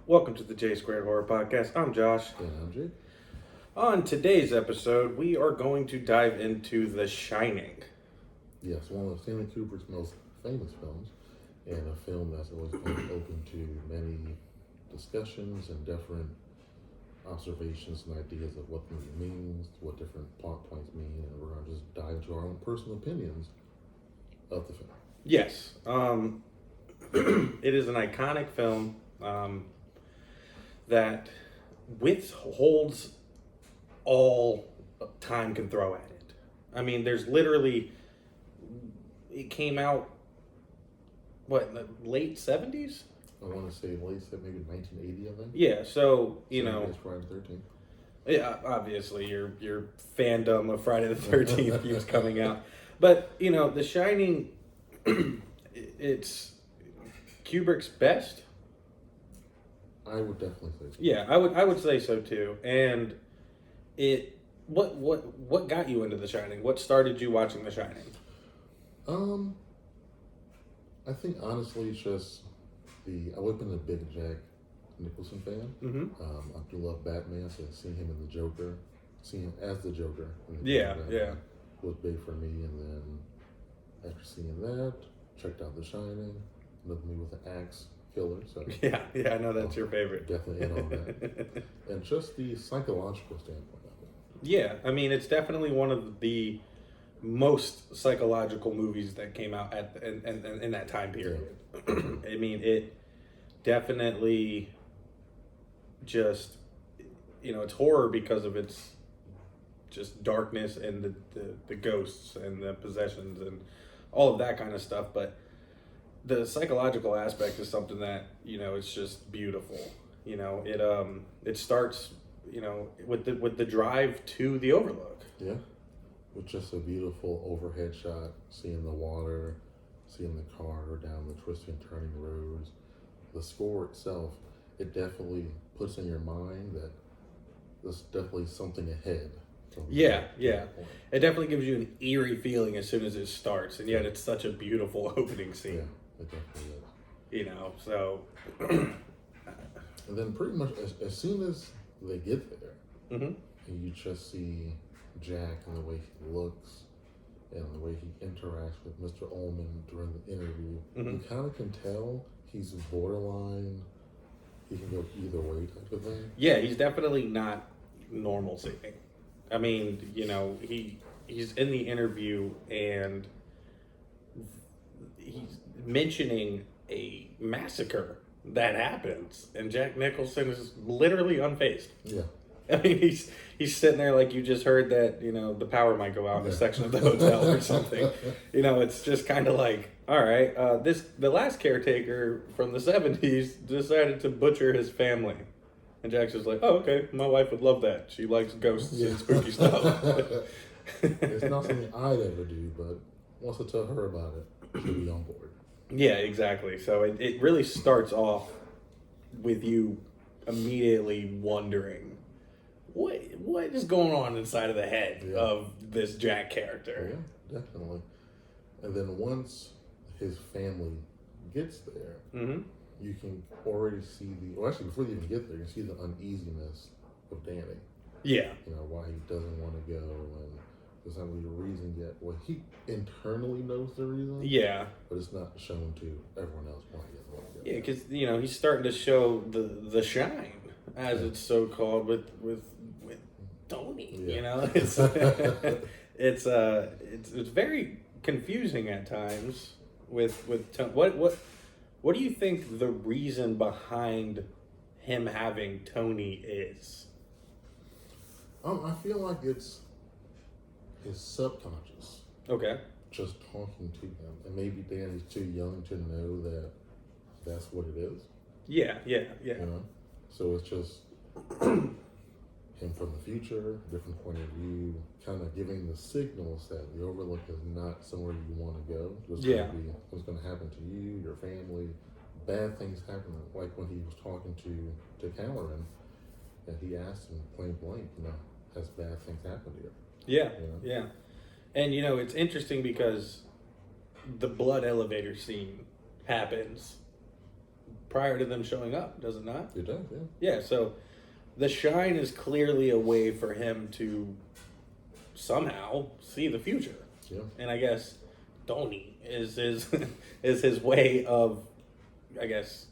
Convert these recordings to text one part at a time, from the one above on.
Welcome to the J Squared Horror Podcast. I'm Josh. And I'm Jake. On today's episode, we are going to dive into The Shining. Yes, one of Stanley Kubrick's most famous films, and a film that's always been open to many discussions and different observations and ideas of what the movie means, what different plot points mean, and we're going to just dive into our own personal opinions of the film. Yes. It is an iconic film that withholds all time can throw at it. I mean, there's literally, it came out, what, in the late 70s? I want to say late, maybe 1980, I think. Yeah, so, you know. It's Friday the 13th. Yeah, obviously, your fandom of Friday the 13th keeps coming out. But, you know, The Shining, it's Kubrick's best. I would definitely say so. Yeah, I would say so too. And what got you into The Shining? What started you watching The Shining? I think honestly, it's just I've always been a big Jack Nicholson fan. Mm-hmm. I do love Batman, so seeing him in the Joker, seeing him as the Joker, Yeah, was big for me. And then after seeing that, checked out The Shining, another movie with an axe killer. So yeah, I know that's your favorite. Definitely in on that, and just the psychological standpoint of it. Yeah, I mean, it's definitely one of the most psychological movies that came out in that time period. Yeah. I mean, it definitely just, you know, it's horror because of its just darkness and the ghosts and the possessions and all of that kind of stuff, but the psychological aspect is something that, you know, it's just beautiful. You know, it starts, you know, with the drive to the Overlook. Yeah, with just a beautiful overhead shot, seeing the water, seeing the car go down the twisting and turning roads. The score itself, it definitely puts in your mind that there's definitely something ahead. Yeah. It definitely gives you an eerie feeling as soon as it starts, and yet it's such a beautiful opening scene. Yeah. It definitely is. You know, so. And then pretty much as soon as they get there, mm-hmm. and you just see Jack and the way he looks and the way he interacts with Mr. Ullman during the interview, mm-hmm. you kind of can tell he's borderline. He can go either way type of thing. Yeah, he's definitely not normal seeming. I mean, you know, he's in the interview and he's mentioning a massacre that happens, and Jack Nicholson is literally unfazed. Yeah. I mean, he's sitting there like you just heard that, you know, the power might go out in a section of the hotel or something. You know, it's just kind of like, all right, the last caretaker from the 70s decided to butcher his family. And Jack's just like, oh, okay, my wife would love that. She likes ghosts and spooky stuff. It's not something I'd ever do, but once I tell her about it, she'll be on board. Yeah, exactly. So it really starts off with you immediately wondering, what is going on inside of the head of this Jack character? Yeah, definitely. And then once his family gets there, mm-hmm. you can already see actually before you even get there, you can see the uneasiness of Danny. Yeah. You know, why he doesn't want to go, and there's not really a reason yet. Well, he internally knows the reason. Yeah. But it's not shown to everyone else why he doesn't want to go. Yeah, because, you know, he's starting to show the shine, as it's so called, with Tony. Yeah. You know, it's very confusing at times with Tony. What do you think the reason behind him having Tony is? I feel like it's his subconscious. Okay. Just talking to him, and maybe Danny's too young to know that that's what it is. Yeah. You know, so it's just him from the future, different point of view, kind of giving the signals that the Overlook is not somewhere you want to go. What's going to happen to you, your family, bad things happen. Like when he was talking to Halloran, and he asked him point blank, you know, has bad things happened to you? Yeah, you know? yeah. And, you know, it's interesting because the blood elevator scene happens prior to them showing up, does it not? It does, yeah. Yeah, so the shine is clearly a way for him to somehow see the future. Yeah. And I guess Tony is his is his way of, I guess,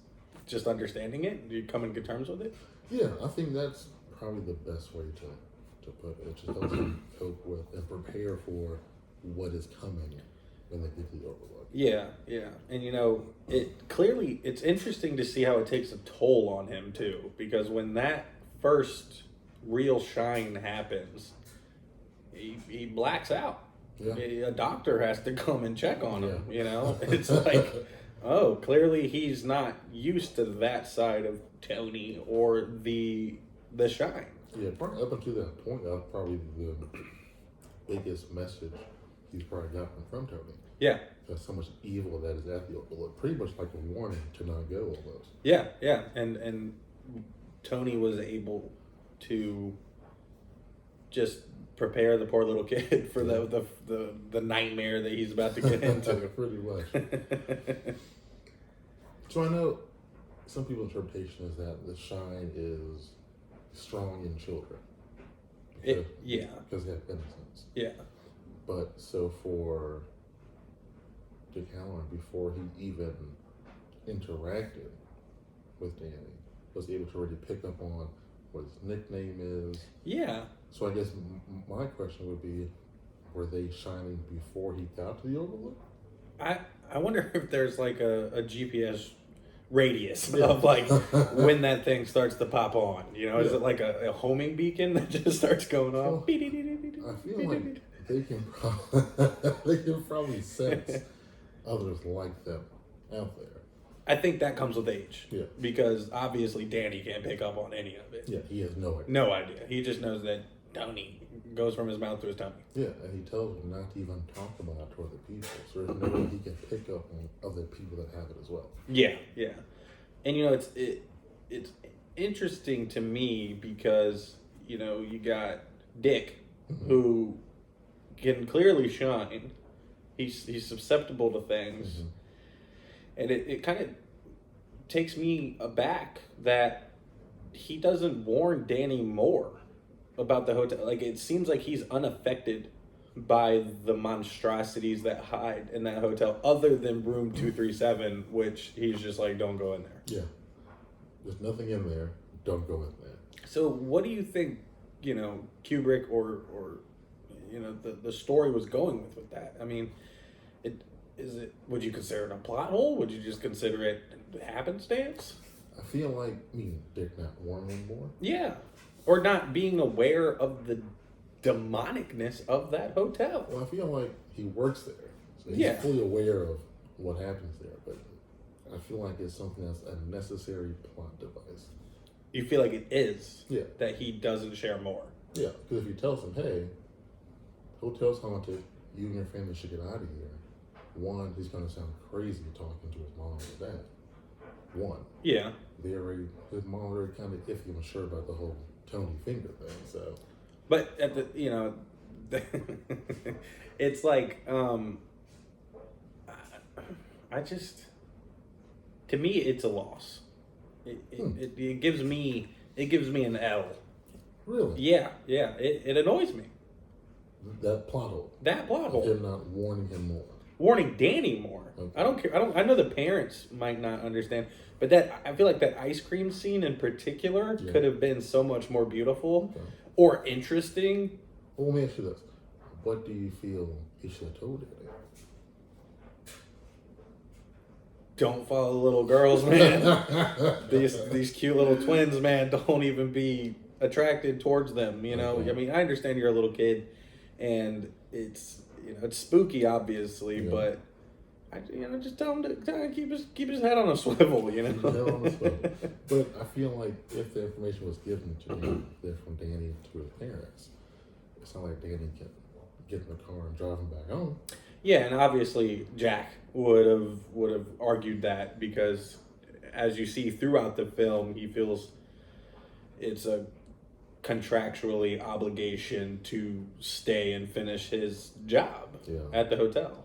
just understanding it. Do you come to terms with it? Yeah, I think that's probably the best way to put it. It just helps him cope with and prepare for what is coming when they get the Overlook. Yeah, yeah. And it's interesting to see how it takes a toll on him too, because when that first real shine happens, he blacks out. Yeah. A doctor has to come and check on him, It's like, oh, clearly he's not used to that side of Tony or the shine. Yeah, probably up until that point, that's probably the biggest message he's probably gotten from Tony. Yeah. There's so much evil that is at the Overlook. Pretty much like a warning to not go almost. Yeah, yeah. And Tony was able to just prepare the poor little kid for the nightmare that he's about to get into. Pretty much. So I know some people's interpretation is that the shine is strong in children. Because they have innocence. Yeah. But so for Dick Halloran, before he even interacted with Danny, was able to already pick up on what his nickname is. Yeah. So I guess my question would be, were they shining before he got to the Overlook? I wonder if there's like a GPS radius of like when that thing starts to pop on. Is it like a homing beacon that just starts going off? Well, I feel like they can probably sense others like them out there. I think that comes with age. Yeah. Because obviously Danny can't pick up on any of it. Yeah, he has no idea. No idea. He just knows that Tony goes from his mouth to his tummy. Yeah, and he tells him not to even talk about it to other people. So there's no way he can pick up on other people that have it as well. Yeah, yeah. And it's interesting to me because, you got Dick, who can clearly shine. He's susceptible to things. Mm-hmm. And it kind of takes me aback that he doesn't warn Danny more about the hotel. Like, it seems like he's unaffected by the monstrosities that hide in that hotel, other than room 237, which he's just like, don't go in there. Yeah. There's nothing in there. Don't go in there. So what do you think, Kubrick or the story was going with that? I mean, would you consider it a plot hole? Would you just consider it happenstance? I feel like Dick not warning him more. Yeah. Or not being aware of the demonicness of that hotel. Well, I feel like he works there. So he's fully aware of what happens there. But I feel like it's something that's a necessary plot device. You feel like it is? Yeah. That he doesn't share more? Yeah, because if he tells him, hey, hotel's haunted, you and your family should get out of here. One, he's going to sound crazy talking to his mom or his dad. One. Yeah. His mom already kind of iffy and sure about the whole Tony finger thing, so. But at it's like, to me, it's a loss. It gives me an L. Really? Yeah. It annoys me. That plot hole. Him not warning him more. Warning Danny more. Okay. I don't care. I know the parents might not understand, but I feel like that ice cream scene in particular could have been so much more beautiful or interesting. Well, let me ask you this: what do you feel he should have told Danny? Don't follow the little girls, man. these cute little twins, man. Don't even be attracted towards them. I mean, I understand you're a little kid, and it's spooky, obviously, but just tell him to kind of keep his head on a swivel, Keep his head on a swivel. But I feel like if the information was given to him from Danny to his parents, it's not like Danny can get in the car and drive him back home. Yeah, and obviously Jack would have argued that, because as you see throughout the film, he feels it's a contractually obligation to stay and finish his job at the hotel.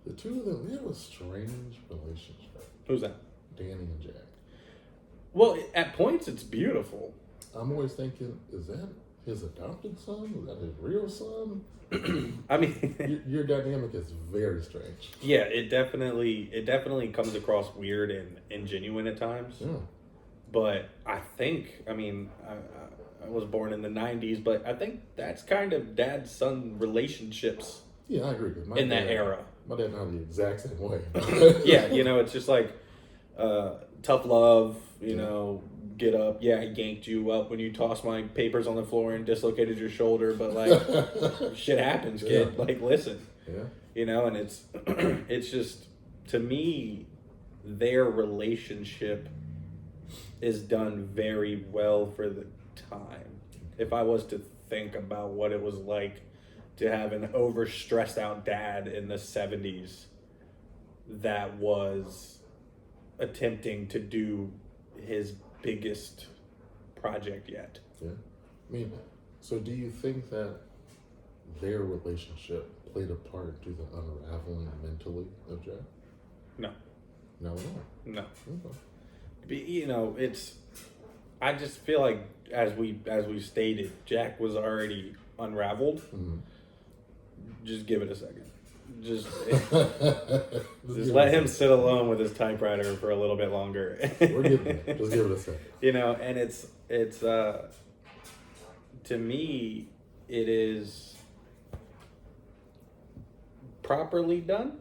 The two of them, they have a strange relationship. Who's that? Danny and Jack. Well, at points it's beautiful. I'm always thinking, is that his adopted son? Is that his real son? I mean, your dynamic is very strange. yeah, it definitely comes across weird and ingenuine at times. Yeah. But I think, I mean, I was born in the '90s, but I think that's kind of dad-son relationships. Yeah, I agree. In that era, my dad and I are the exact same way. Yeah, it's just like tough love. Get up. Yeah, I yanked you up when you tossed my papers on the floor and dislocated your shoulder, but like shit happens, kid. Yeah. Like, listen. Yeah. And it's it's just, to me, their relationship is done very well for the time. If I was to think about what it was like to have an overstressed out dad in the 70s that was attempting to do his biggest project yet. Yeah. I mean, so do you think that their relationship played a part to the unraveling mentally of Jack? No. Not at all. No. Okay. It's, I just feel like as we stated, Jack was already unraveled. Mm-hmm. Just give it a second. Just let him sit alone with his typewriter for a little bit longer. We're getting there. Just give it a second. And it's to me, it is properly done,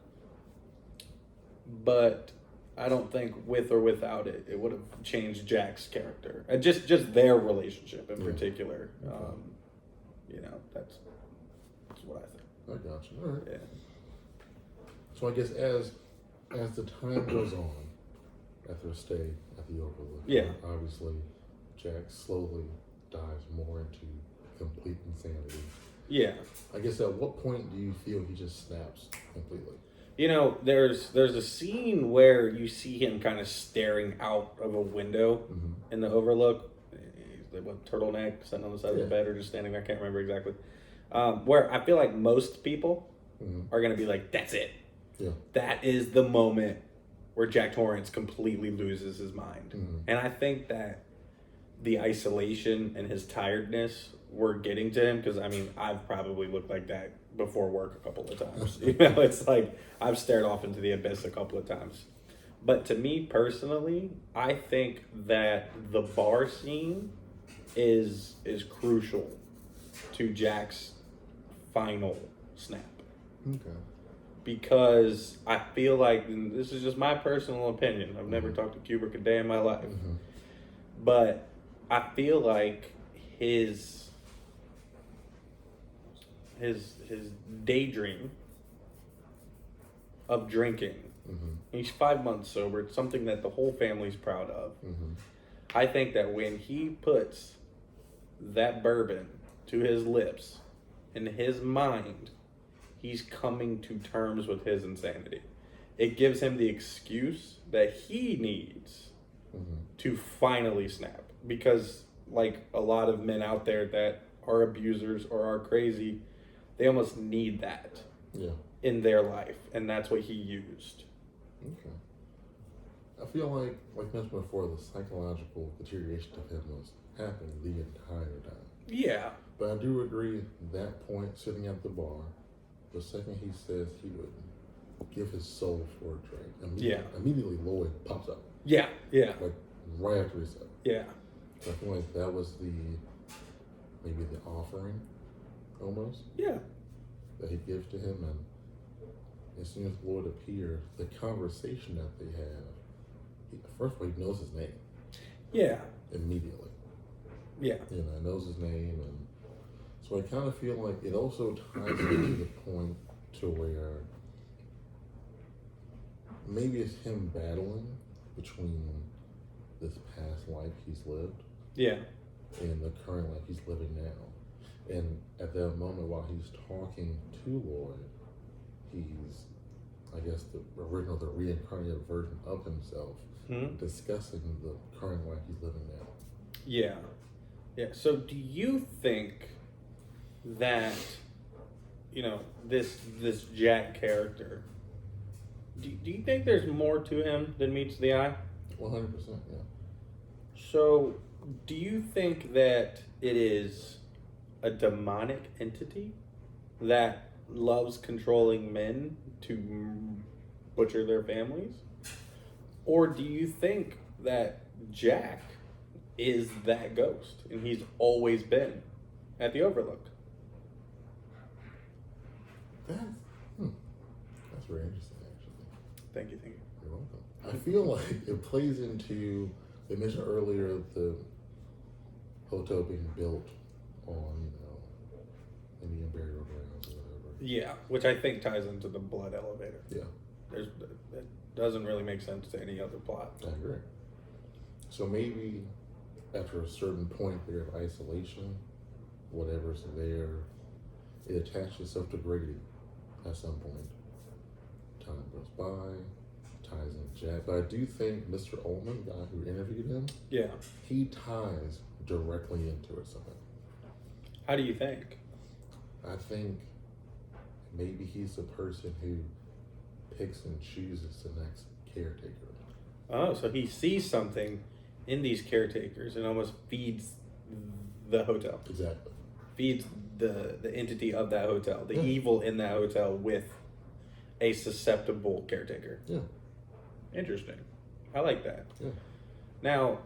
but I don't think with or without it, it would have changed Jack's character. Just their relationship in particular. Okay. That's what I think. I got you. All right. Yeah. So I guess as the time goes on, after a stay at the Overlook, Yeah. obviously Jack slowly dives more into complete insanity. Yeah. I guess at what point do you feel he just snaps completely? There's a scene where you see him kind of staring out of a window in the Overlook. He's like, what, turtleneck, sitting on the side of the bed, or just standing there, I can't remember exactly. Where I feel like most people are going to be like, that's it. Yeah. That is the moment where Jack Torrance completely loses his mind. And I think that the isolation and his tiredness were getting to him, because, I mean, I've probably looked like that before work a couple of times. It's like I've stared off into the abyss a couple of times. But to me personally, I think that the bar scene is crucial to Jack's final snap. Okay. Because I feel like, and this is just my personal opinion, I've never talked to Kubrick a day in my life, but I feel like his daydream of drinking, he's 5 months sober, it's something that the whole family's proud of. I think that when he puts that bourbon to his lips, in his mind, he's coming to terms with his insanity. It gives him the excuse that he needs to finally snap. Because, like a lot of men out there that are abusers or are crazy, they almost need that in their life. And that's what he used. Okay. I feel like mentioned before, the psychological deterioration of him was happening the entire time. Yeah. But I do agree, that point, sitting at the bar, the second he says he would give his soul for a drink, immediately Lloyd pops up. Yeah. Like, right after he said it. Yeah. So I feel like that was maybe the offering, almost. Yeah. That he gives to him, and as soon as Lloyd appears, the conversation that they have, first of all, he knows his name. Yeah. Immediately. Yeah. Knows his name, and so I kind of feel like it also ties into the point to where maybe it's him battling between this past life he's lived and the current life he's living now. And at that moment, while he's talking to Lloyd, he's, I guess, the reincarnated version of himself, discussing the current life he's living now. Yeah. So do you think that, this Jack character, do you think there's more to him than meets the eye? 100%, yeah. So, do you think that it is a demonic entity that loves controlling men to butcher their families? Or do you think that Jack is that ghost and he's always been at the Overlook? That's very interesting, actually. Thank you. You're welcome. I feel like it plays into, they mentioned earlier the hotel being built on, Indian burial grounds or whatever. Yeah, which I think ties into the blood elevator. Yeah. That doesn't really make sense to any other plot. I agree. So maybe after a certain point there of isolation, whatever's there, it attaches itself to Grady at some point. Time goes by, ties in Jack. But I do think Mr. Ullman, the guy who interviewed him, Yeah. he ties directly into it somehow. How do you think? I think maybe he's the person who picks and chooses the next caretaker. Oh, so he sees something in these caretakers and almost feeds the hotel. Exactly. Feeds the entity of that hotel, the evil in that hotel with a susceptible caretaker. Yeah. Interesting. I like that. Yeah. Now,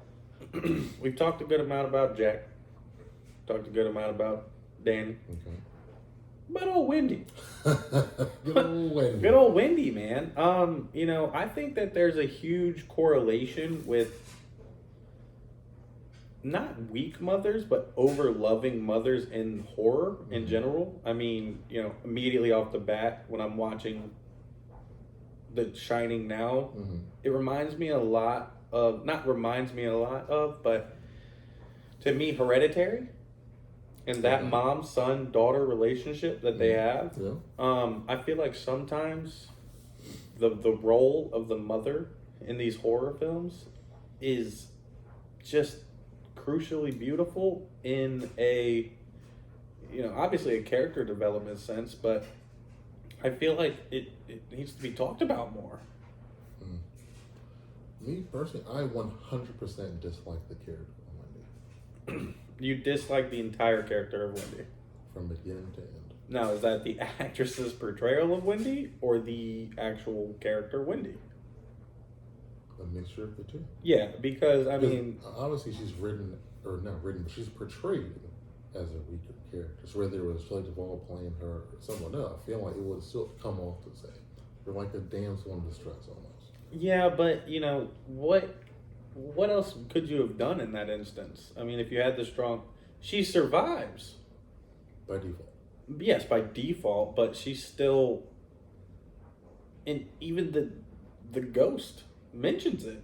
we've talked a good amount about Jack. Talked a good amount about Danny. Okay. But old Wendy. Good old Wendy. Good old Wendy, man. I think that there's a huge correlation with not weak mothers, but over loving mothers in horror in general. I mean, immediately off the bat, when I'm watching The Shining now, it reminds me a lot of, but to me, Hereditary. And that mom, son, daughter relationship that they have. Yeah. I feel like sometimes the role of the mother in these horror films is just crucially beautiful in a, obviously a character development sense, but I feel like it needs to be talked about more. Me personally, I 100% dislike the character of Wendy. You dislike the entire character of Wendy? From beginning to end. Now, is that the actress's portrayal of Wendy or the actual character Wendy? A mixture of the two. Yeah, because, obviously she's she's portrayed as a weaker character. So whether it was Shelley Duvall playing her or someone else, I feel like it would still come off the same. They're like a damsel in distress almost. Yeah, but, what else could you have done in that instance? I mean, if you had the strong... She survives. By default. Yes, by default, but she's still... And even the ghost mentions it.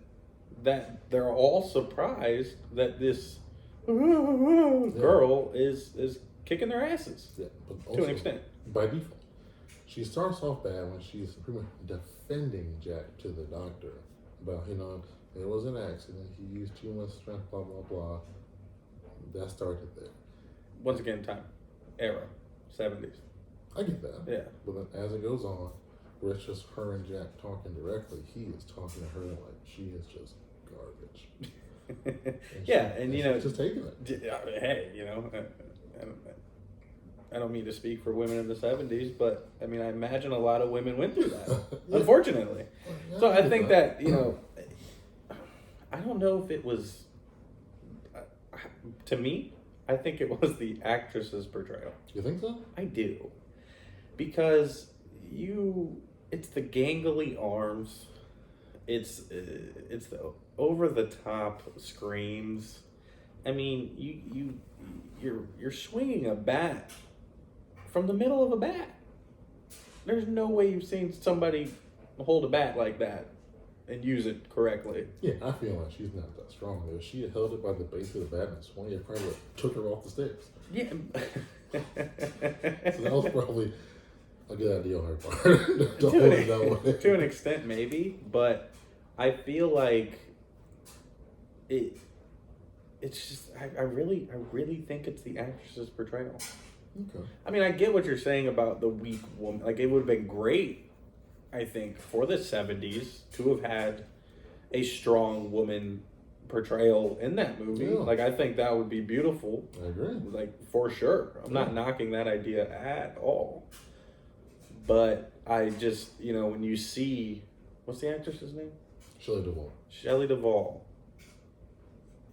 That they're all surprised that this girl is kicking their asses. Yeah, but also, to an extent. By default. She starts off bad when she's pretty much defending Jack to the doctor about, it was an accident. He used too much strength, blah, blah, blah. That started there. Once again, time. Era. 70s. I get that. Yeah. But then as it goes on, where it's just her and Jack talking directly, he is talking to her like she is just garbage. And just taking it. Hey, I don't mean to speak for women in the 70s, but I imagine a lot of women went through that, unfortunately. Yeah, so I think that, I don't know if it was, to me, I think it was the actress's portrayal. You think so? I do. Because it's the gangly arms, it's the over-the-top screams. I mean, you're swinging a bat from the middle of a bat. There's no way you've seen somebody hold a bat like that and use it correctly. Yeah, I feel like she's not that strong. If she had held it by the base of the bat and swung, it probably took her off the sticks. Yeah. So that was probably a good idea on her part to hold it that way. To an extent, maybe, but I feel like it's just I really think it's the actress's portrayal. Okay. I get what you're saying about the weak woman. Like, it would have been great, I think, for the 70s to have had a strong woman portrayal in that movie. Yeah. Like, I think that would be beautiful. I agree. Like, for sure. I'm not knocking that idea at all. But I just, when you see, what's the actress's name? Shelley Duvall. Shelley Duvall.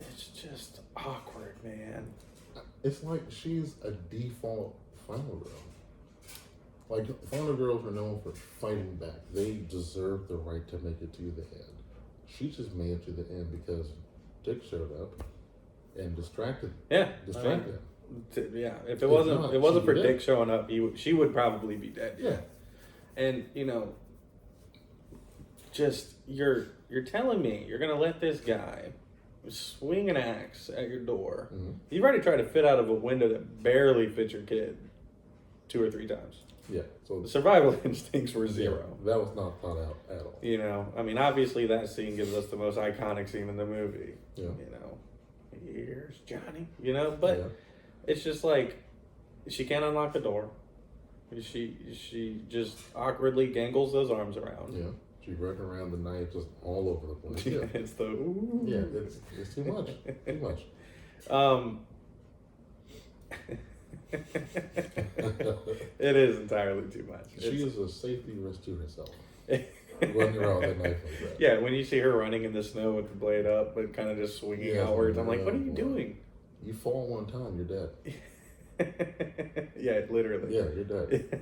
It's just awkward, man. It's like she's a default final girl. Like, final girls are known for fighting back. They deserve the right to make it to the end. She just made it to the end because Dick showed up and distracted. Yeah, him. Yeah. If it wasn't for Dick showing up, she would probably be dead. Yeah. And just you're telling me you're gonna let this guy swing an axe at your door. Mm-hmm. You've already tried to fit out of a window that barely fits your kid 2 or 3 times. Yeah. So the survival instincts were zero. Yeah, that was not thought out at all. I mean, obviously that scene gives us the most iconic scene in the movie. Yeah. Here's Johnny. But it's just like she can't unlock the door. She just awkwardly gangles those arms around. Yeah. She running around the knife just all over the place. Yeah. It's the ooh. Yeah, it's too much. Too much. It is entirely too much. She is a safety risk to herself. Running around with that knife like that. Yeah, when you see her running in the snow with the blade up, but kind of just swinging outwards, I'm like, what are you doing? You fall one time, you're dead. Yeah, literally. Yeah, you're dead.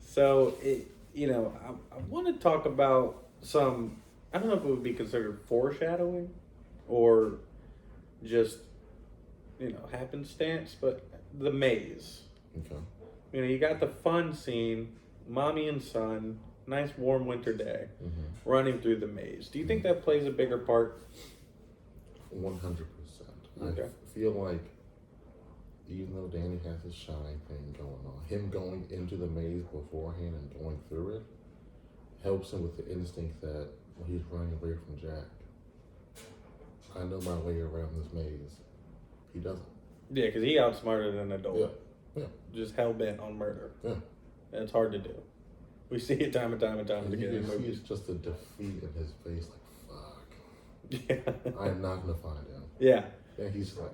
So, I want to talk about some, I don't know if it would be considered foreshadowing or just, happenstance, but the maze. Okay. You got the fun scene, mommy and son, nice warm winter day, running through the maze. Do you think that plays a bigger part? 100%. Okay. I feel like even though Danny has his shine thing going on, him going into the maze beforehand and going through it helps him with the instinct that when he's running away from Jack, I know my way around this maze. He doesn't. Yeah, because he outsmarted an adult. Yeah. Just hell-bent on murder. Yeah. And it's hard to do. We see it time and time and time And again. you in can see movies. it's just a defeat in his face, like, fuck. Yeah. I am not going to find him. Yeah. And he's like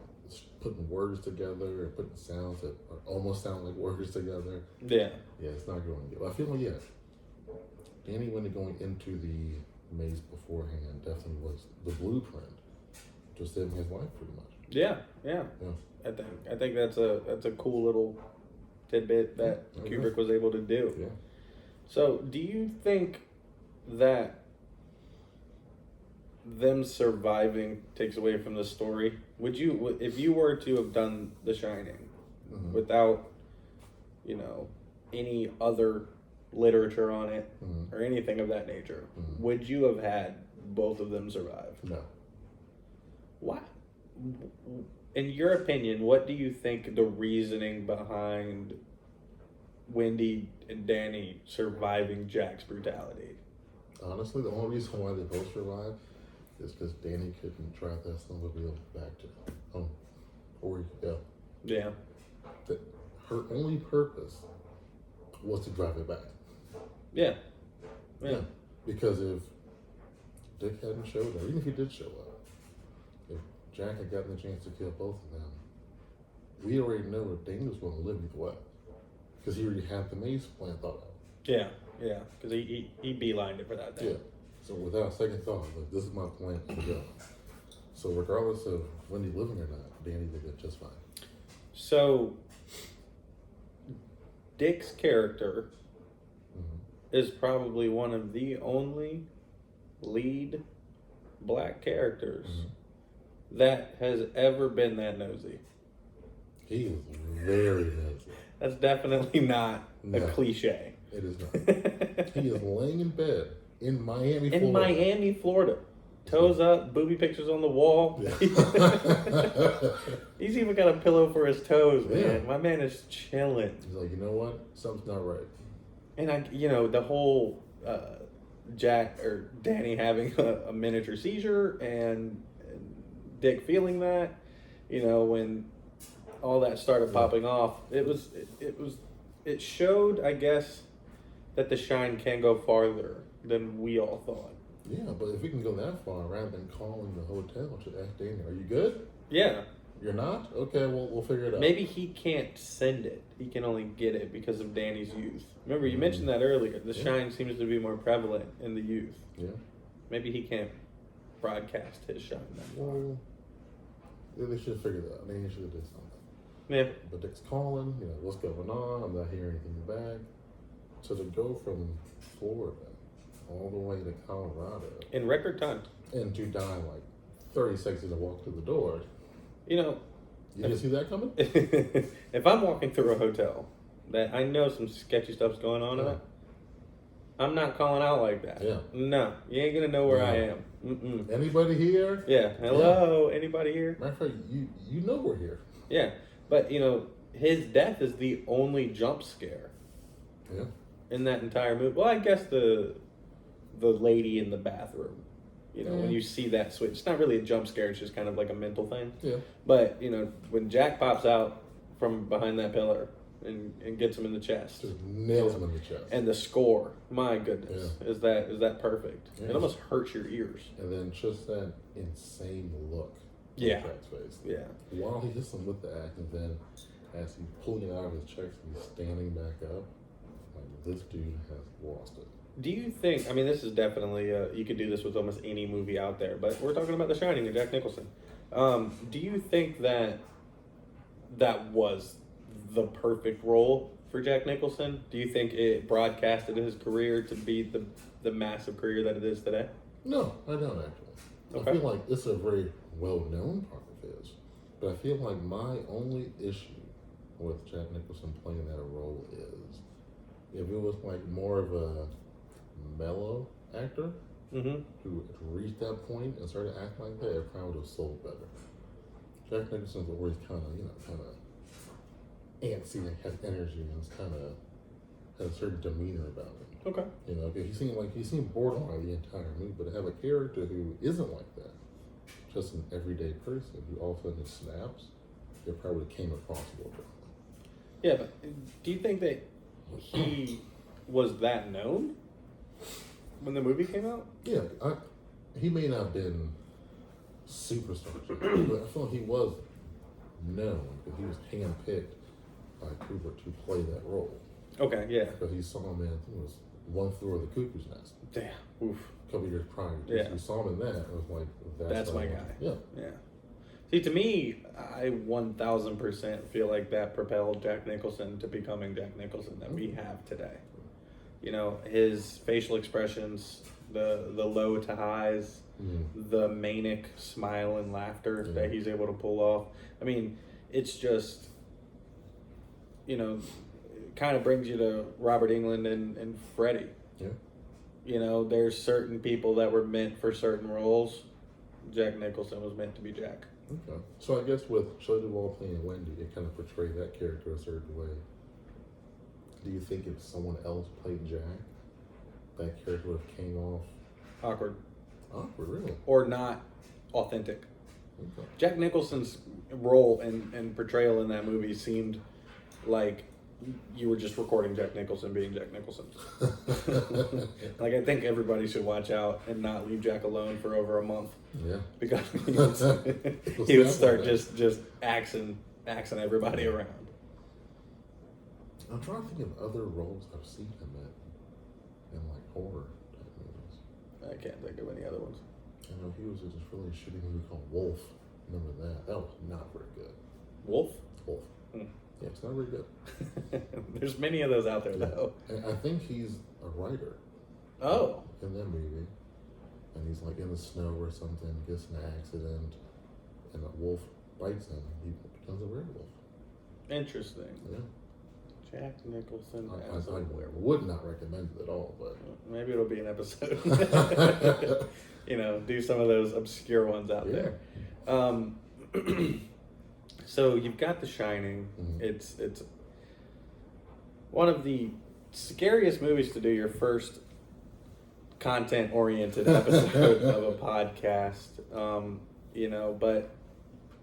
putting words together or putting sounds that almost sound like words together. Yeah. Yeah, it's not going to get. I feel like, Danny, when going into the maze beforehand, definitely was the blueprint to saving his life, pretty much. Yeah. I think that's a cool little tidbit that Kubrick was able to do. Yeah. So, do you think that them surviving takes away from the story? Would you, if you were to have done The Shining without, any other literature on it or anything of that nature, would you have had both of them survive? No. Why? In your opinion, what do you think the reasoning behind Wendy and Danny surviving Jack's brutality? Honestly, the only reason why they both survived is because Danny couldn't drive that snowmobile back to home. Or, Yeah. Her only purpose was to drive it back. Yeah. Because if Dick hadn't showed up, even if he did show up, if Jack had gotten the chance to kill both of them, we already know that Danny was going to live either way. Because he already had the maze plan thought out. Yeah. Because he beelined it for that thing. Yeah. So without second thought, like, this is my plan to go. So regardless of Wendy living or not, Danny did it just fine. So, Dick's character is probably one of the only lead black characters that has ever been that nosy. He is very nosy. That's definitely not a cliche. It is not. He is laying in bed in Miami, Florida. Toes up, booby pictures on the wall. Yeah. He's even got a pillow for his toes, man. My man is chilling. He's like, you know what? Something's not right. And the whole Jack or Danny having a miniature seizure and Dick feeling that, when all that started popping off, it showed, I guess, that The Shine can go farther than we all thought. Yeah, but if we can go that far, rather than calling the hotel to ask Danny, "Are you good? Yeah. You're not? Okay, we'll figure it out." Maybe he can't send it. He can only get it because of Danny's youth. Remember, you mentioned that earlier. The shine seems to be more prevalent in the youth. Yeah. Maybe he can't broadcast his shine that far. Well, they should figure that out. Danny should have did something. Yeah. But Dick's calling, what's going on? I'm not hearing anything back. So to go from Florida all the way to Colorado In record time. and to die like 30 seconds to walk through the door, You didn't see that coming? if I'm walking through a hotel that I know some sketchy stuff's going on in it, I'm not calling out like that. Yeah. No, you ain't gonna know where I am. Mm-mm. Anybody here? Yeah. Hello, anybody here? Matter of fact, you know we're here. Yeah, but his death is the only jump scare. Yeah. In that entire movie. Well, I guess the lady in the bathroom. When you see that switch, it's not really a jump scare. It's just kind of like a mental thing. Yeah. But when Jack pops out from behind that pillar and gets him in the chest, Just nails him in the chest. and the score, my goodness, is that perfect? Yeah. It almost hurts your ears. And then just that insane look on Yeah. Jack's face. Yeah. While he hits him with the axe, and then as he's pulling it out of his chest, he's standing back up. Like, this dude has lost it. Do you think? I mean, this is definitely you could do this with almost any movie out there, but we're talking about The Shining and Jack Nicholson. Do you think that was the perfect role for Jack Nicholson? Do you think it broadcasted his career to be the massive career that it is today? No, I don't actually. Okay. I feel like it's a very well-known part of his, but I feel like my only issue with Jack Nicholson playing that role is if it was like more of a mellow actor Mm-hmm. who had reached that point and started acting like that, it probably would have sold better. Jack Nicholson's always kind of antsy and has energy and has a certain demeanor about him. Okay. 'Cause he seemed borderline the entire movie, but to have a character who isn't like that, just an everyday person who all of a sudden snaps, it probably came across a little differently. Yeah, but do you think that he was that known when the movie came out? Yeah, he may not have been superstar, but I feel like he was known because he was handpicked by Kubrick to play that role. Okay, yeah. Because he saw him in, I think it was One Flew Over the Cuckoo's Nest. Damn. Oof. A couple years prior. Yeah. We saw him in that. It was like, That's what my I guy. want. Yeah. Yeah. See, to me, I 1000% feel like that propelled Jack Nicholson to becoming Jack Nicholson that we have today. His facial expressions, the low to highs, the manic smile and laughter that he's able to pull off. I mean, it's just, it kind of brings you to Robert Englund and Freddie. Yeah. There's certain people that were meant for certain roles. Jack Nicholson was meant to be Jack. Okay. So I guess with Shelley Duvall playing Wendy, it kind of portrayed that character a certain way. Do you think if someone else played Jack, that character would have came off Awkward. awkward, really? Or not authentic. Okay. Jack Nicholson's role and portrayal in that movie seemed like you were just recording Jack Nicholson being Jack Nicholson. Like, I think everybody should watch out and not leave Jack alone for over a month. Yeah. Because he would start just axing everybody around. I'm trying to think of other roles I've seen him in like horror type movies. I can't think of any other ones. I know he was in this really shitty movie called Wolf. Remember that? That was not very good. Wolf? Wolf. Mm. Yeah, it's not very good. There's many of those out there, though. And I think he's a writer. Oh. In that movie. And he's like in the snow or something, gets in an accident, and a wolf bites him. He becomes a werewolf. Interesting. Yeah. Jack Nicholson I as a werewolf. would not recommend it at all, but Maybe it'll be an episode. Do some of those obscure ones out there. So you've got The Shining. Mhm. It's one of the scariest movies to do your first content-oriented episode of a podcast. But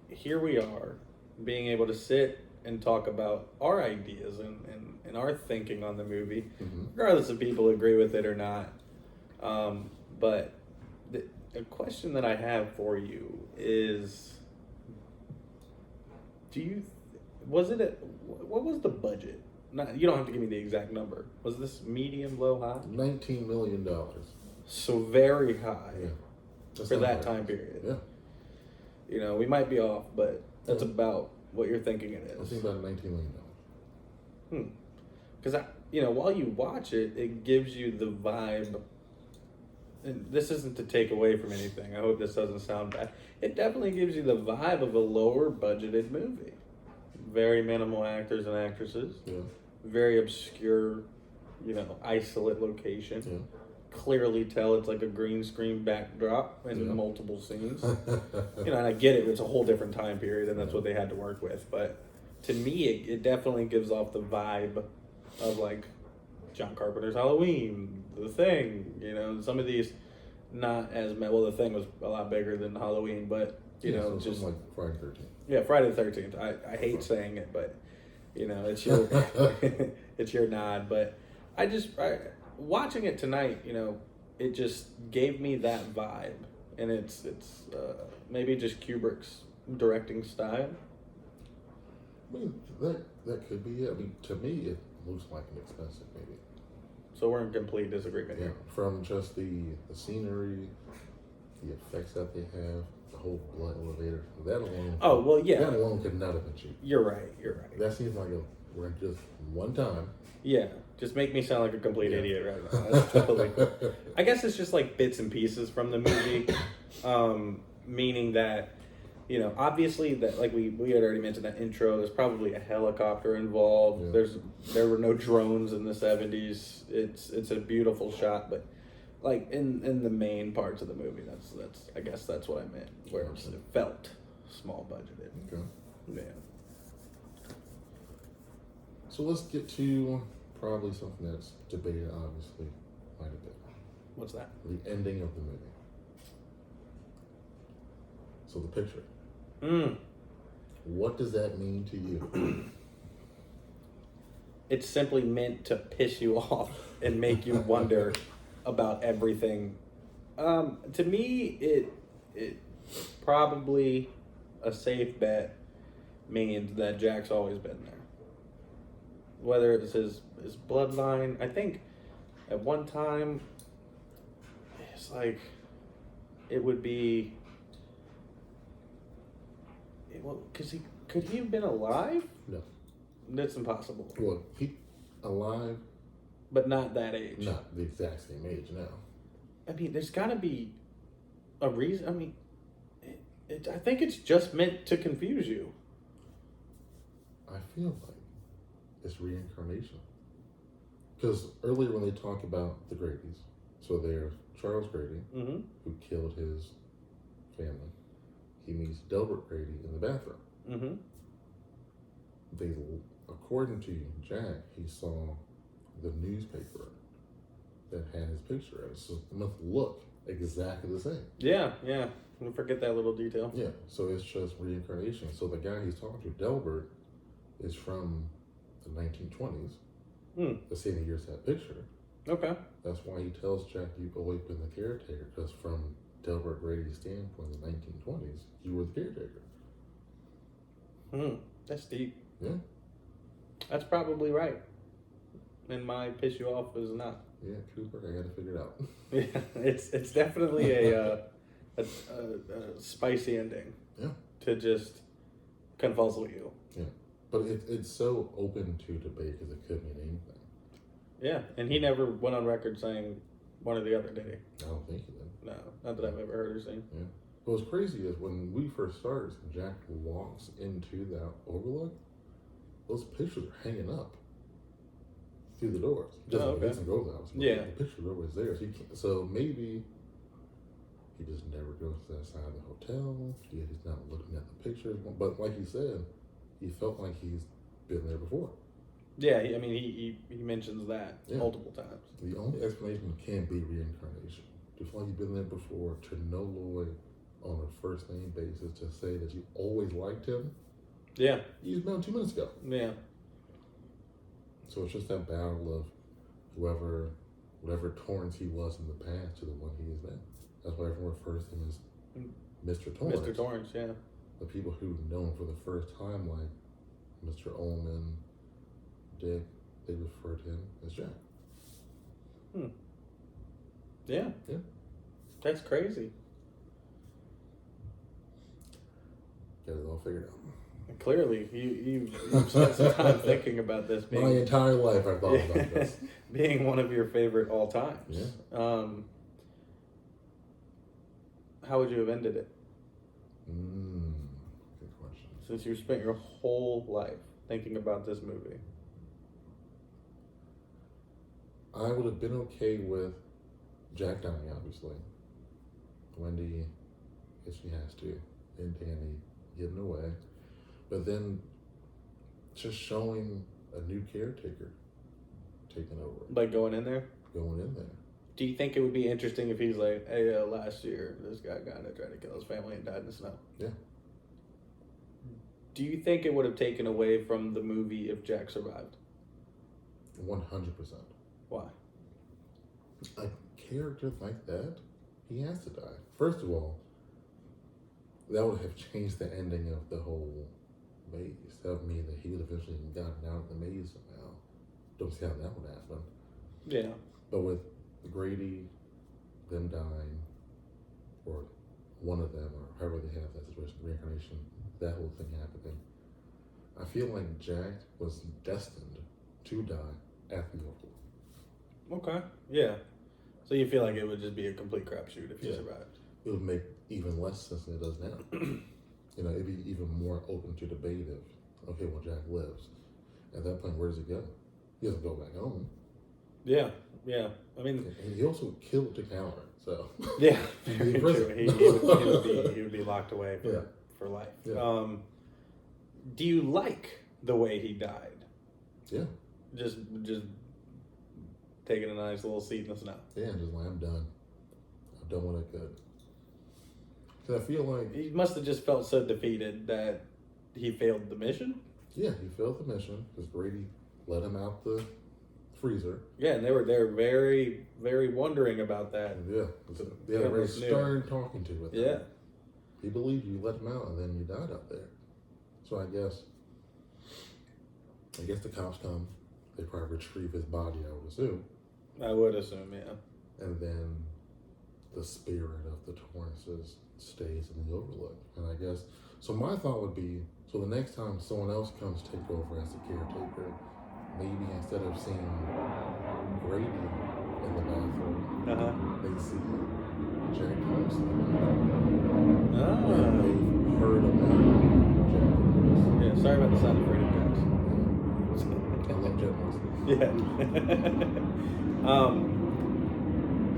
here we are, being able to sit and talk about our ideas and our thinking on the movie, regardless if people agree with it or not. But a question that I have for you is, what was the budget? Not, you don't have to give me the exact number. Was this medium, low, high? $19 million. So very high for that high. time period. Yeah. You know, we might be off, but that's about what you're thinking it is. I think about $19 million. Because while you watch it, it gives you the vibe. And this isn't to take away from anything. I hope this doesn't sound bad. It definitely gives you the vibe of a lower budgeted movie. Very minimal actors and actresses. Yeah. Very obscure, isolate location. Yeah. Clearly tell it's like a green screen backdrop in multiple scenes. And I get it. It's a whole different time period, and that's what they had to work with. But to me, it definitely gives off the vibe of like John Carpenter's Halloween, The Thing. Some of these not as well. The Thing was a lot bigger than Halloween, but so just like Friday the 13th. Yeah, Friday the 13th. I hate saying it, but it's your it's your nod. But watching it tonight, it just gave me that vibe, and it's maybe just Kubrick's directing style. I mean, that could be it. I mean, to me, it looks like an expensive movie. So we're in complete disagreement here. From just the scenery, the effects that they have, the whole blood elevator. That alone. Oh well, yeah. That alone could not have been cheap. You're right. That seems like we're just one time. Yeah, just make me sound like a complete idiot right now. That's totally. I guess it's just like bits and pieces from the movie, meaning that. Obviously that like we had already mentioned that intro. There's probably a helicopter involved. Yeah. There were no drones in the 70s. It's a beautiful shot, but like in the main parts of the movie, that's I guess that's what I meant. Where it felt small budgeted. Okay. Yeah. So let's get to probably something that's debated obviously quite a bit. What's that? The ending of the movie. So the picture. What does that mean to you? It's simply meant to piss you off and make you wonder about everything. To me, it probably a safe bet means that Jack's always been there. Whether it's his bloodline, I think at one time it's like it would be. Well, could he have been alive? No. That's impossible. Well, he alive, but not that age. Not the exact same age now. I mean, there's got to be a reason. I mean, I think it's just meant to confuse you. I feel like it's reincarnation. Because earlier when they talk about the Grady's, so there's Charles Grady, who killed his family. He meets Delbert Grady in the bathroom. They, according to Jack, he saw the newspaper that had his picture in it. So it must look exactly the same. Yeah. Don't forget that little detail. Yeah, so it's just reincarnation. So the guy he's talking to, Delbert, is from the 1920s. The same year as that picture. Okay. That's why he tells Jack, you've always been the caretaker, because from Delbert Grady's standpoint in the 1920s, you were the caretaker. That's deep. Yeah. That's probably right. And my piss you off is not. Yeah, Cooper, I gotta figure it out. Yeah, it's definitely a spicy ending. Yeah. To just confuzzle you. Yeah. But it's so open to debate because it could mean anything. Yeah, and he never went on record saying one or the other, did he? I don't think he did. No, not that I've ever heard or seen. Yeah. What's crazy is when we first started, Jack walks into that overlook, those pictures are hanging up through the doors. Just like Jason goes out. Yeah. The pictures are always there. So maybe he just never goes to that side of the hotel. He's not looking at the pictures. But like you said, he felt like he's been there before. Yeah, I mean, he mentions that multiple times. The only explanation can be reincarnation. To feel like you've been there before, to know Lloyd on a first name basis, to say that you always liked him. Yeah. You just met him 2 minutes ago. Yeah. So it's just that battle of whoever whatever Torrance he was in the past to the one he is now. That's why everyone refers to him as Mr. Torrance. Mr. Torrance, yeah. The people who know him for the first time, like Mr. Ullman, Dick, they refer to him as Jack. Yeah. Yeah. That's crazy. Got it all figured out. Clearly, you've spent some time thinking about this. My entire life I've thought about this. Being one of your favorite all times. Yeah. How would you have ended it? Good question. Since you spent your whole life thinking about this movie. I would have been okay with Jack dying, obviously. Wendy, if she has to, and Danny getting away. But then just showing a new caretaker taking over. Like going in there? Going in there. Do you think it would be interesting if he's like, hey, last year this guy kind of tried to kill his family and died in the snow? Yeah. Do you think it would have taken away from the movie if Jack survived? 100%. Why? A character like that, he has to die. First of all, that would have changed the ending of the whole maze. That would mean that he would have eventually gotten out of the maze somehow. Don't see how that would happen. Yeah. But with Grady, them dying, or one of them, or however they have that situation, reincarnation, that whole thing happening, I feel like Jack was destined to die at the Oracle. Okay. Yeah. So you feel like it would just be a complete crapshoot if he survived? It would make even less sense than it does now. It'd be even more open to debate if, okay, well, Jack lives. At that point, where does he go? He doesn't go back home. Yeah, yeah. I mean, and he also killed the coward, so yeah, very true. He would be locked away for life. Yeah. Do you like the way he died? Yeah. Just taking a nice little seat in the snow. Yeah, just like, I'm done. I've done what I could. Because I feel like he must have just felt so defeated that he failed the mission. Yeah, he failed the mission because Grady let him out the freezer. Yeah, and they were very, very wondering about that. Yeah, they had a very stern talking to with him. Yeah, he believed you let him out and then you died out there. So I guess the cops come. They probably retrieve his body, I would assume. I would assume, yeah. And then the spirit of the Torrances stays in the Overlook. And I guess, so my thought would be, so the next time someone else comes take over as the caretaker, maybe instead of seeing Grady in the bathroom, they see Jack Thomas in the bathroom. And they've heard about Jack Thomas. Yeah, sorry about the sound of radio, guys. I love Jack Thomas. Yeah.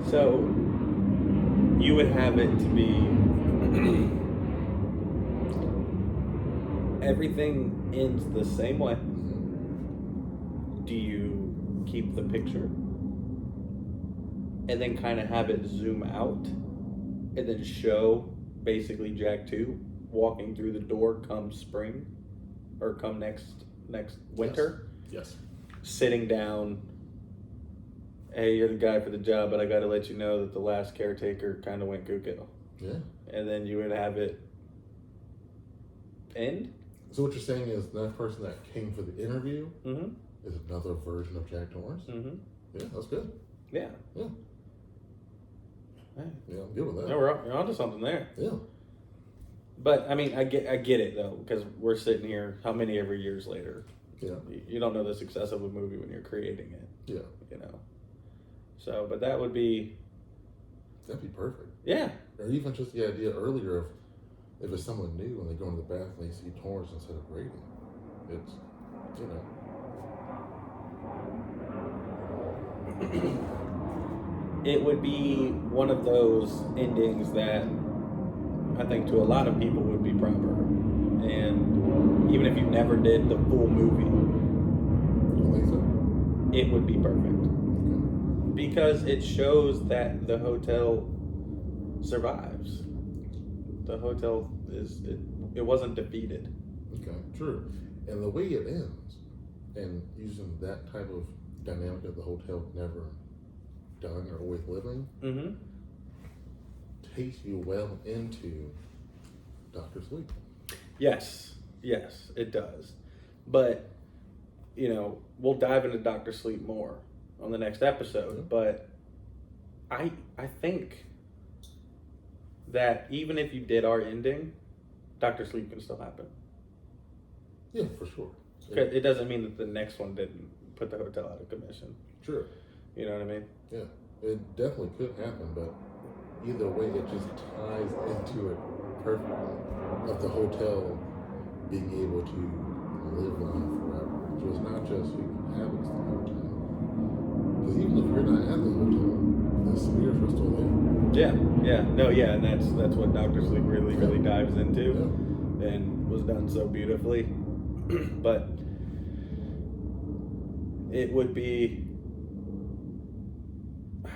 So you would have it to be everything ends the same way. Do you keep the picture and then kind of have it zoom out and then show basically Jack 2 walking through the door come spring or come next winter? Yes. Sitting down, hey, you're the guy for the job, but I got to let you know that the last caretaker kind of went cuckoo. Yeah. And then you would have it end? So what you're saying is that person that came for the interview Mm-hmm. is another version of Jack Torrance? Mm-hmm. Yeah, that's good. Yeah. Yeah. Hey. Yeah, I'm good with that. Yeah, you're onto something there. Yeah. But, I mean, I get it, though, because we're sitting here, how many ever years later? Yeah. You don't know the success of a movie when you're creating it. Yeah. You know? So, but that would be... That'd be perfect. Yeah. Or even just the idea earlier of if it's someone new and they go into the bath and they see Torrance instead of Grady. It's, you know. It would be one of those endings that I think to a lot of people would be proper. And even if you never did the full movie, You think so? it would be perfect. Okay. Because it shows that the hotel survives. The hotel it wasn't defeated. Okay, true. And the way it ends, and using that type of dynamic of the hotel never dying or always living Mm-hmm. takes you well into Dr. Sleep. Yes, it does. But, we'll dive into Dr. Sleep more on the next episode. Yeah. But I think that even if you did our ending, Dr. Sleep can still happen. Yeah, for sure. It doesn't mean that the next one didn't put the hotel out of commission. Sure. You know what I mean? Yeah, it definitely could happen, but either way, it just ties into it perfectly. Of the hotel being able to live on forever. So it's not just who inhabits the hotel. Because even if you're not at the hotel, the spirits are still there. And that's what Dr. Sleep really dives into, and was done so beautifully. But it would be, I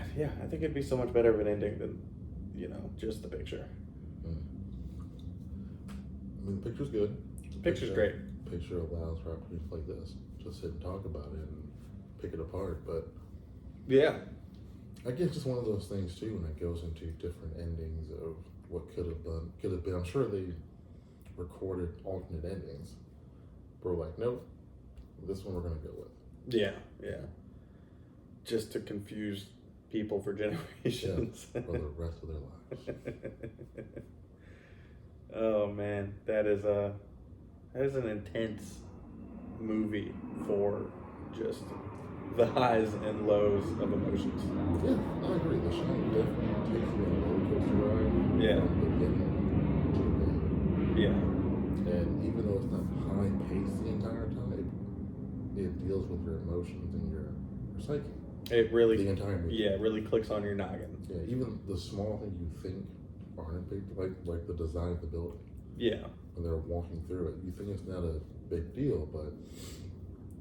think it'd be so much better of an ending than, just the picture. I mean, the picture's good. The picture's great. The picture allows for opportunities like this. Just sit and talk about it and pick it apart. But yeah, I guess it's one of those things too, when it goes into different endings of what could have been. I'm sure they recorded alternate endings. But we're like, nope, this one we're gonna go with. Yeah. Just to confuse people for generations. Yeah, for the rest of their lives. Oh man, that is an intense movie for just the highs and lows of emotions. Yeah, I agree. The Shining definitely takes you on a roller coaster ride. Yeah. From beginning to end. Yeah. And even though it's not high paced the entire time, it deals with your emotions and your psyche. It really, the entire movie. Yeah, it really clicks on your noggin. Yeah, even the small things you think aren't big, like the design of the building. Yeah. When they're walking through it, you think it's not a big deal, but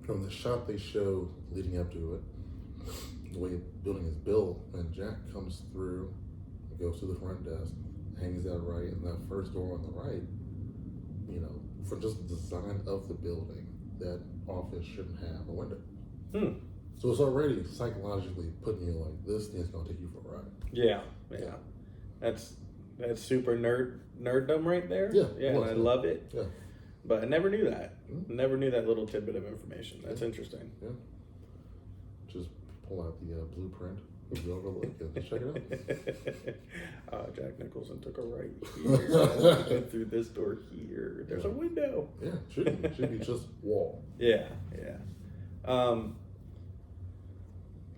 from the shot they show leading up to it, the way the building is built, when Jack comes through, goes to the front desk, hangs out right, and that first door on the right, for just the design of the building, that office shouldn't have a window. So it's already psychologically putting you like, this thing's gonna take you for a ride. Yeah. That's super nerddom right there. Yeah, and I love it. Yeah. But I never knew that. Never knew that little tidbit of information. That's interesting. Yeah. Just pull out the blueprint of the overlook and check it out. Jack Nicholson took a right here. Went through this door here. There's a window. Yeah, should be just wall. Yeah.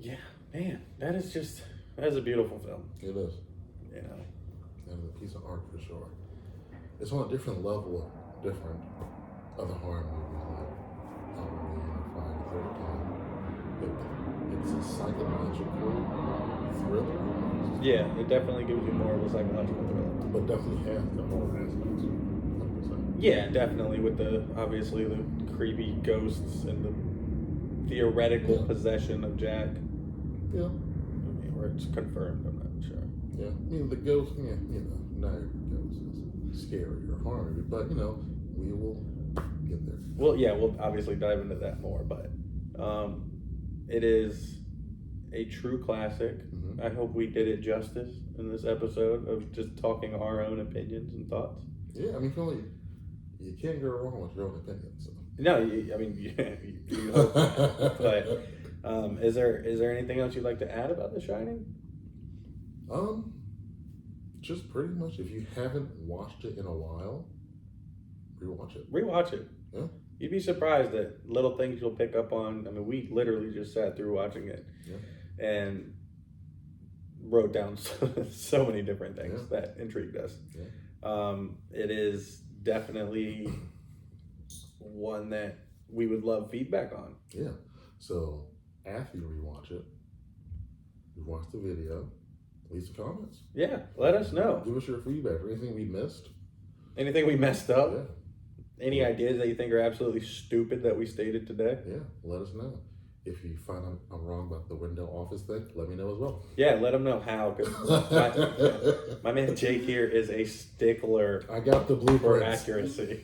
Yeah, man, that is a beautiful film. It is. And a piece of art for sure. It's on a different level of different other horror movies like Halloween or Friday the 13th. It's a psychological thriller almost. Yeah, it definitely gives you more of a psychological thriller. But definitely has the horror aspects. 100%. Yeah, definitely, with obviously the creepy ghosts and the theoretical possession of Jack. Yeah. I mean, where it's confirmed, I'm not sure. Yeah, I mean, the ghost, not every ghost is scary or horror, but, we will get there. Well, yeah, we'll obviously dive into that more, but it is a true classic. Mm-hmm. I hope we did it justice in this episode of just talking our own opinions and thoughts. Yeah, I mean, you can't go wrong with your own opinions. So. No, you hope not. But is there anything else you'd like to add about The Shining? Just pretty much, if you haven't watched it in a while, rewatch it. Rewatch it. Yeah. You'd be surprised at little things you'll pick up on. I mean, we literally just sat through watching it and wrote down so many different things that intrigued us. Yeah. It is definitely one that we would love feedback on. Yeah. So after you rewatch it, you watch the video, leave some comments. Yeah, let us know. Give us your feedback. Anything we missed. Anything we messed up. Yeah. Any ideas that you think are absolutely stupid that we stated today? Yeah, let us know. If you find I'm wrong about the window office thing, let me know as well. Yeah, let them know how. Because my man Jake here is a stickler. I got the blueprint for accuracy.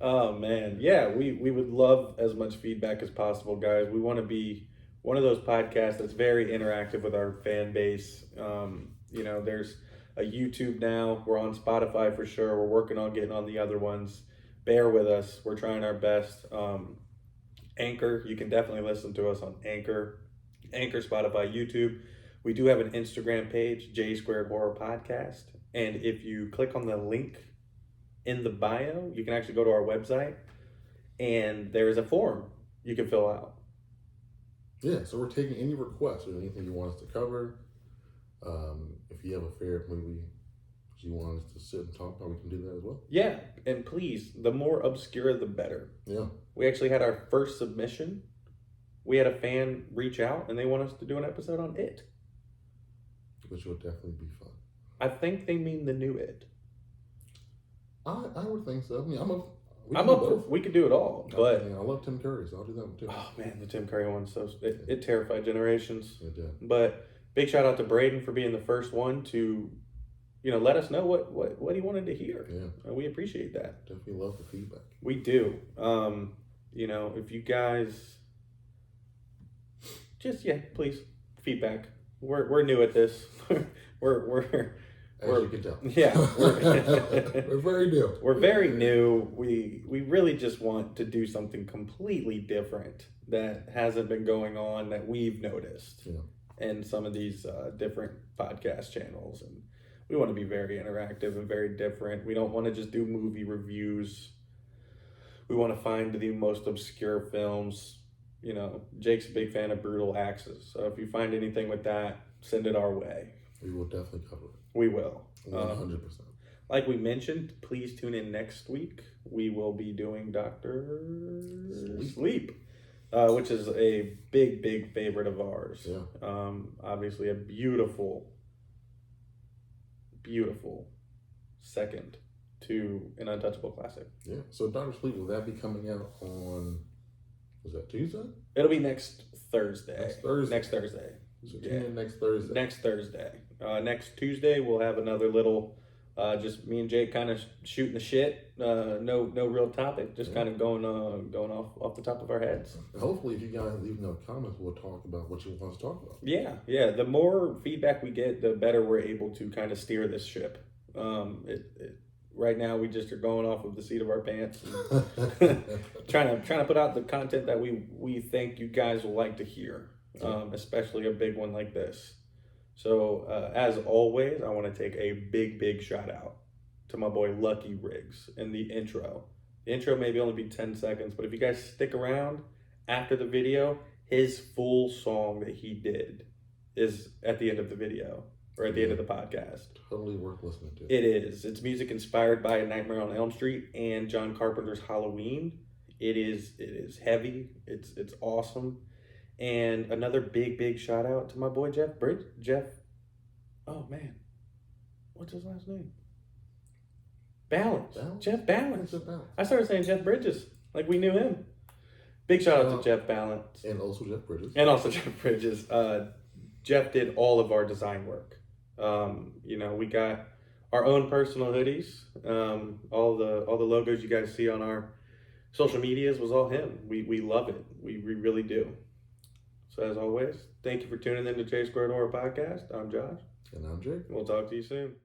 Oh man, yeah, we would love as much feedback as possible, guys. We want to be one of those podcasts that's very interactive with our fan base. You know, there's a YouTube now. We're on Spotify for sure. We're working on getting on the other ones. Bear with us. We're trying our best. Anchor, you can definitely listen to us on Anchor, Spotify, YouTube. We do have an Instagram page, J Squared Horror Podcast. And if you click on the link in the bio, you can actually go to our website and there is a form you can fill out. Yeah, so we're taking any requests or anything you want us to cover. If you have a favorite movie you want us to sit and talk about, we can do that as well. Yeah, and please, the more obscure, the better. Yeah. We actually had our first submission. We had a fan reach out and they want us to do an episode on It. Which would definitely be fun. I think they mean the new It. I would think so. I mean, we could do it all, but I love Tim Curry, so I'll do that one too. Oh man, the Tim Curry one, it terrified generations. It did. But big shout out to Braden for being the first one to, let us know what he wanted to hear. Yeah, we appreciate that. Definitely love the feedback. We do. If you guys please feedback. We're new at this. As you can tell. Yeah. We're very new. We're very new. We really just want to do something completely different that hasn't been going on that we've noticed in some of these different podcast channels. And we want to be very interactive and very different. We don't want to just do movie reviews. We want to find the most obscure films. Jake's a big fan of brutal axes. So if you find anything with that, send it our way. We will definitely cover it. We will. 100%. Like we mentioned, please tune in next week. We will be doing Dr. Sleep, which is a big, big favorite of ours. Yeah. Obviously a beautiful, beautiful second to an untouchable classic. Yeah. So Dr. Sleep, will that be coming out on, was that Tuesday? It'll be next Thursday. Next Thursday. So tune in next Thursday. Next Thursday. Next Tuesday, we'll have another little, just me and Jake kind of shooting the shit. No real topic, just kind of going off the top of our heads. Hopefully, if you guys leave no comments, we'll talk about what you want us to talk about. Yeah. The more feedback we get, the better we're able to kind of steer this ship. Right now, we just are going off of the seat of our pants, and trying to put out the content that we think you guys will like to hear. Especially a big one like this. So, as always, I want to take a big, big shout out to my boy Lucky Riggs in the intro. The intro maybe only be 10 seconds, but if you guys stick around after the video, his full song that he did is at the end of the video or at the end of the podcast. Totally worth listening to. It is. It's music inspired by Nightmare on Elm Street and John Carpenter's Halloween. It is heavy. It's awesome. And another big, big shout out to my boy Jeff. Oh man, what's his last name? Balance. Jeff Balance. I started saying Jeff Bridges, like we knew him. Big shout out to Jeff Balance. And also Jeff Bridges. Jeff did all of our design work. We got our own personal hoodies. All the logos you guys see on our social medias was all him. We love it. We really do. So as always, thank you for tuning in to J Squared Horror Podcast. I'm Josh. And I'm Jake. We'll talk to you soon.